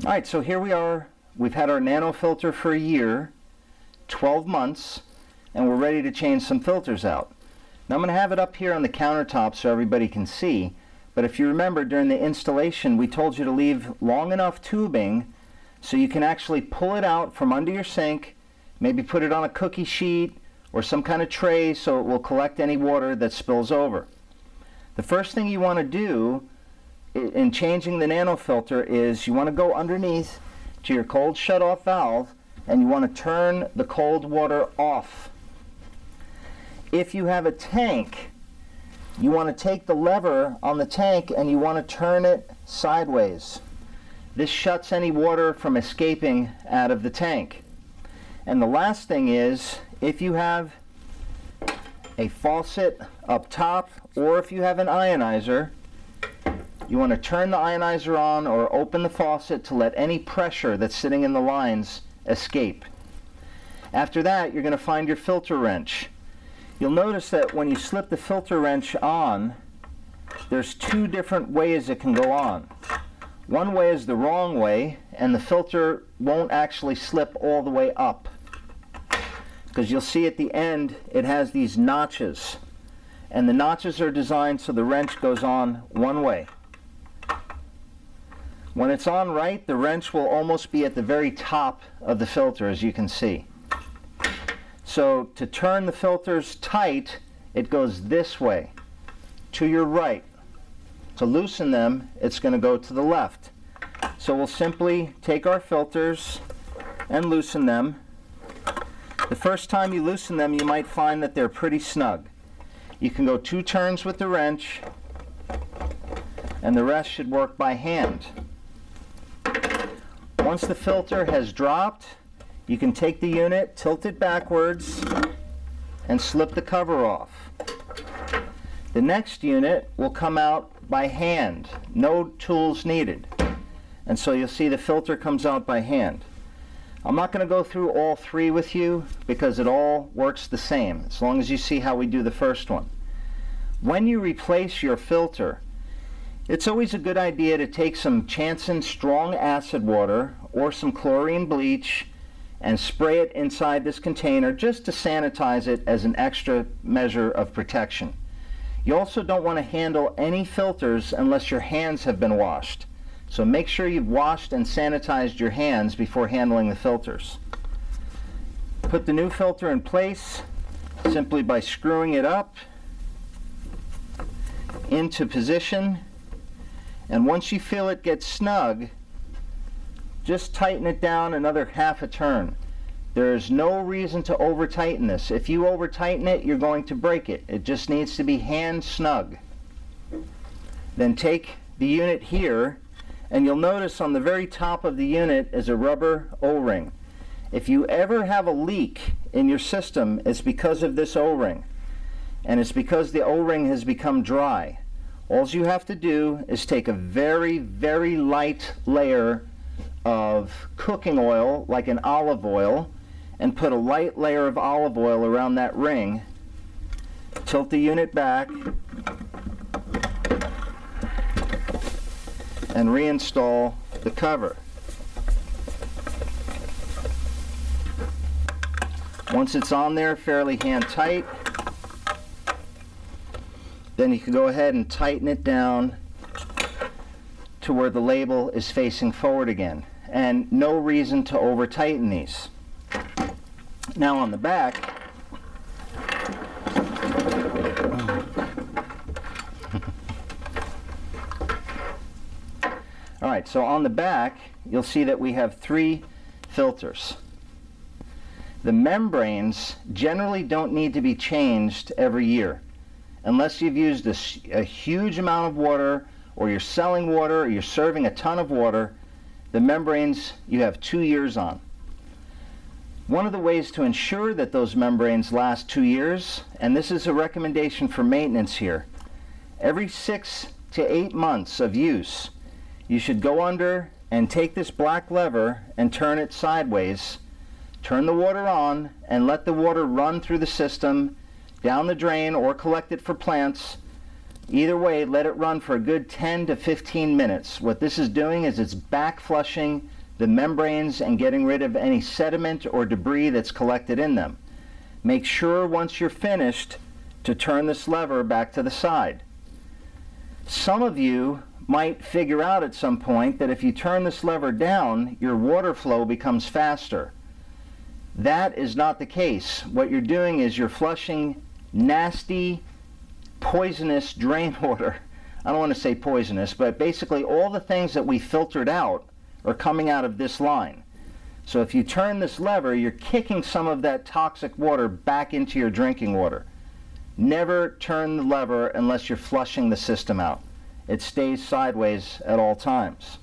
Alright, so here we are. We've had our nano-filter for a year, 12 months, and we're ready to change some filters out. Now I'm going to have it up here on the countertop so everybody can see, but if you remember during the installation we told you to leave long enough tubing so you can actually pull it out from under your sink, maybe put it on a cookie sheet or some kind of tray so it will collect any water that spills over. The first thing you want to do in changing the nano-filter is you want to go underneath to your cold shut-off valve and you want to turn the cold water off. If you have a tank, you want to take the lever on the tank and you want to turn it sideways. This shuts any water from escaping out of the tank. And the last thing is, if you have a faucet up top or if you have an ionizer, you want to turn the ionizer on or open the faucet to let any pressure that's sitting in the lines escape. After that, you're going to find your filter wrench. You'll notice that when you slip the filter wrench on, there's two different ways it can go on. One way is the wrong way, and the filter won't actually slip all the way up. Because you'll see at the end it has these notches. And the notches are designed so the wrench goes on one way. When it's on right, the wrench will almost be at the very top of the filter, as you can see. So to turn the filters tight, it goes this way, to your right. To loosen them, it's going to go to the left. So we'll simply take our filters and loosen them. The first time you loosen them, you might find that they're pretty snug. You can go 2 turns with the wrench, and the rest should work by hand. Once the filter has dropped, you can take the unit, tilt it backwards, and slip the cover off. The next unit will come out by hand, no tools needed. And so you'll see the filter comes out by hand. I'm not going to go through all 3 with you because it all works the same, as long as you see how we do the first one. When you replace your filter, it's always a good idea to take some Chanson strong acid water or some chlorine bleach and spray it inside this container just to sanitize it as an extra measure of protection. You also don't want to handle any filters unless your hands have been washed. So make sure you've washed and sanitized your hands before handling the filters. Put the new filter in place simply by screwing it up into position. And once you feel it get snug, just tighten it down another half a turn. There's no reason to over tighten this. If you over tighten it, you're going to break it. It just needs to be hand snug. Then take the unit here, and you'll notice on the very top of the unit is a rubber O-ring. If you ever have a leak in your system, it's because of this O-ring. And it's because the O-ring has become dry. All you have to do is take a very, very light layer of cooking oil, like an olive oil, and put a light layer of olive oil around that ring. Tilt the unit back and reinstall the cover. Once it's on there fairly hand tight, then you can go ahead and tighten it down to where the label is facing forward again. And no reason to over tighten these. Now on the back, alright, so on the back you'll see that we have 3 filters. The membranes generally don't need to be changed every year unless you've used a huge amount of water, or you're selling water, or you're serving a ton of water. The membranes you have 2 years on. One of the ways to ensure that those membranes last 2 years, and this is a recommendation for maintenance here, every 6 to 8 months of use, you should go under and take this black lever and turn it sideways, turn the water on, and let the water run through the system, down the drain, or collect it for plants. Either way, let it run for a good 10 to 15 minutes. What this is doing is it's back flushing the membranes and getting rid of any sediment or debris that's collected in them. Make sure once you're finished to turn this lever back to the side. Some of you might figure out at some point that if you turn this lever down, your water flow becomes faster. That is not the case. What you're doing is you're flushing nasty, poisonous drain water. I don't want to say poisonous, but basically all the things that we filtered out are coming out of this line. So if you turn this lever, you're kicking some of that toxic water back into your drinking water. Never turn the lever unless you're flushing the system out. It stays sideways at all times.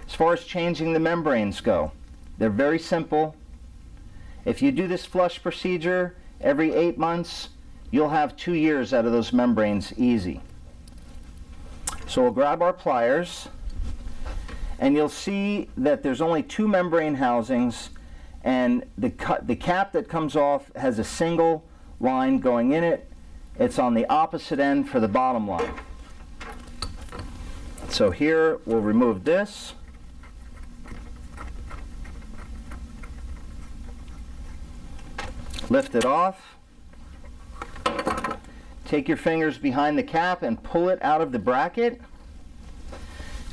As far as changing the membranes go, they're very simple. If you do this flush procedure every 8 months, you'll have 2 years out of those membranes easy. So we'll grab our pliers, and you'll see that there's only 2 membrane housings, and the cap that comes off has a single line going in it. It's on the opposite end for the bottom line. So here we'll remove this. Lift it off. Take your fingers behind the cap and pull it out of the bracket.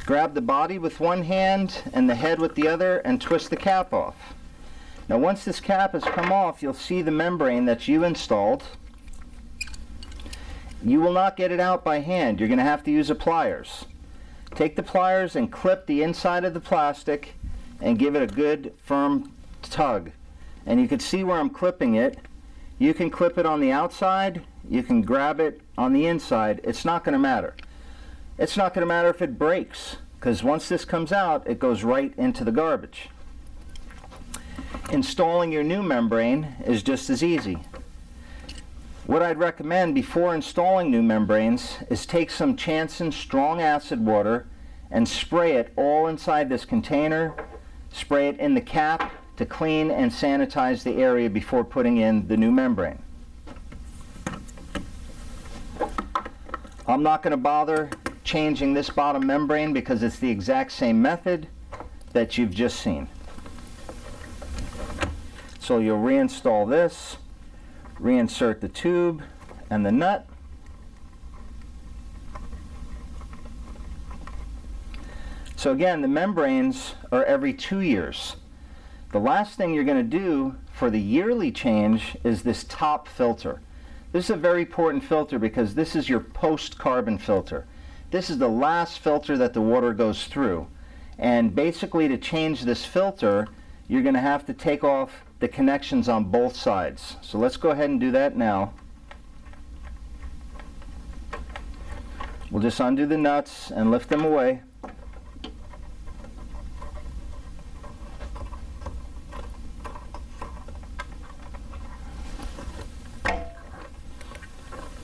Grab the body with one hand and the head with the other and twist the cap off. Now once this cap has come off, you'll see the membrane that you installed. You will not get it out by hand. You're going to have to use a pliers. Take the pliers and clip the inside of the plastic and give it a good firm tug. And you can see where I'm clipping it. You can clip it on the outside, you can grab it on the inside. It's not going to matter. It's not going to matter if it breaks, because once this comes out, it goes right into the garbage. Installing your new membrane is just as easy. What I'd recommend before installing new membranes is take some Chanson strong acid water and spray it all inside this container. Spray it in the cap to clean and sanitize the area before putting in the new membrane. I'm not going to bother changing this bottom membrane because it's the exact same method that you've just seen. So you'll reinstall this, reinsert the tube and the nut. So again, the membranes are every 2 years. The last thing you're going to do for the yearly change is this top filter. This is a very important filter because this is your post-carbon filter. This is the last filter that the water goes through. And basically to change this filter, you're going to have to take off the connections on both sides. So let's go ahead and do that now. We'll just undo the nuts and lift them away.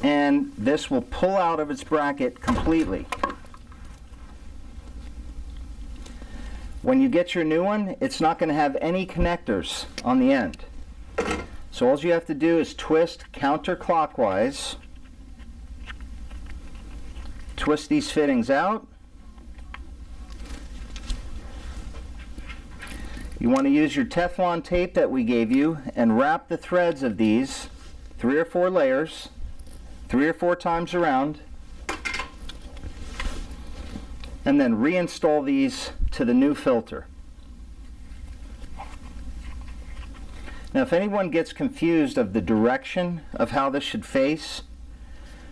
And this will pull out of its bracket completely. When you get your new one, it's not going to have any connectors on the end. So all you have to do is twist counterclockwise. Twist these fittings out. You want to use your Teflon tape that we gave you and wrap the threads of these 3 or 4 layers, 3 or 4 times around, and then reinstall these to the new filter. Now if anyone gets confused of the direction of how this should face,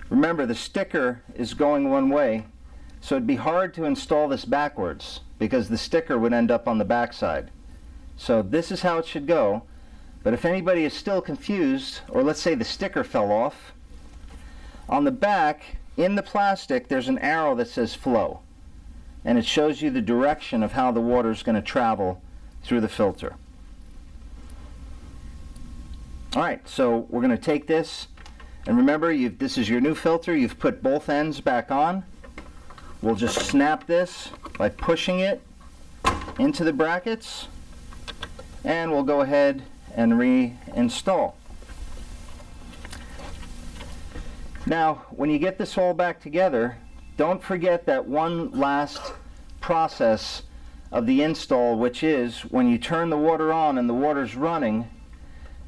remember the sticker is going one way, so it'd be hard to install this backwards because the sticker would end up on the back side. So this is how it should go, but if anybody is still confused, or let's say the sticker fell off, on the back in the plastic there's an arrow that says flow, and it shows you the direction of how the water is going to travel through the filter. Alright, so we're going to take this, and remember this is your new filter. You've put both ends back on. We'll just snap this by pushing it into the brackets, and we'll go ahead and reinstall. Now when you get this all back together, don't forget that one last process of the install, which is when you turn the water on and the water's running,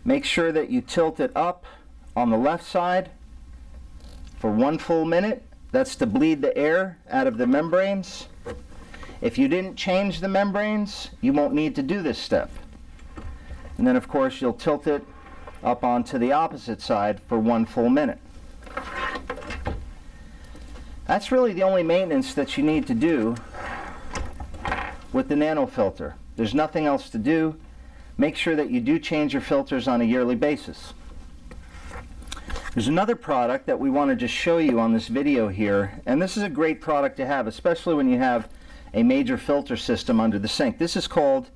make sure that you tilt it up on the left side for 1 full minute. That's to bleed the air out of the membranes. If you didn't change the membranes, you won't need to do this step. And then of course you'll tilt it up onto the opposite side for 1 full minute. That's really the only maintenance that you need to do with the Nanofilter. There's nothing else to do. Make sure that you do change your filters on a yearly basis. There's another product that we want to just show you on this video here, and this is a great product to have, especially when you have a major filter system under the sink. This is called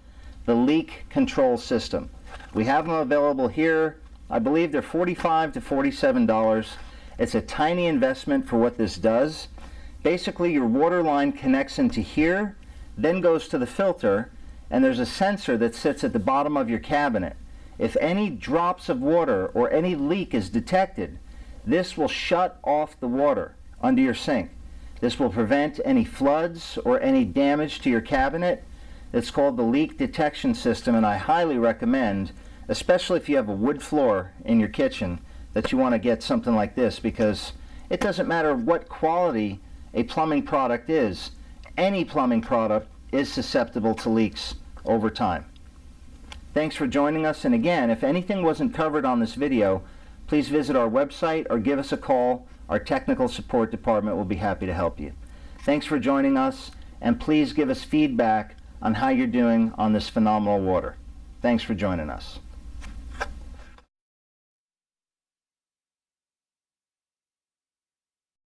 the leak control system. We have them available here. I believe they're $45 to $47. It's a tiny investment for what this does. Basically, your water line connects into here, then goes to the filter, and there's a sensor that sits at the bottom of your cabinet. If any drops of water or any leak is detected, this will shut off the water under your sink. This will prevent any floods or any damage to your cabinet. It's called the leak detection system, and I highly recommend, especially if you have a wood floor in your kitchen, that you want to get something like this, because it doesn't matter what quality a plumbing product is. Any plumbing product is susceptible to leaks over time. Thanks for joining us, and again, if anything wasn't covered on this video, please visit our website or give us a call. Our technical support department will be happy to help you. Thanks for joining us, and please give us feedback on how you're doing on this phenomenal water. Thanks for joining us.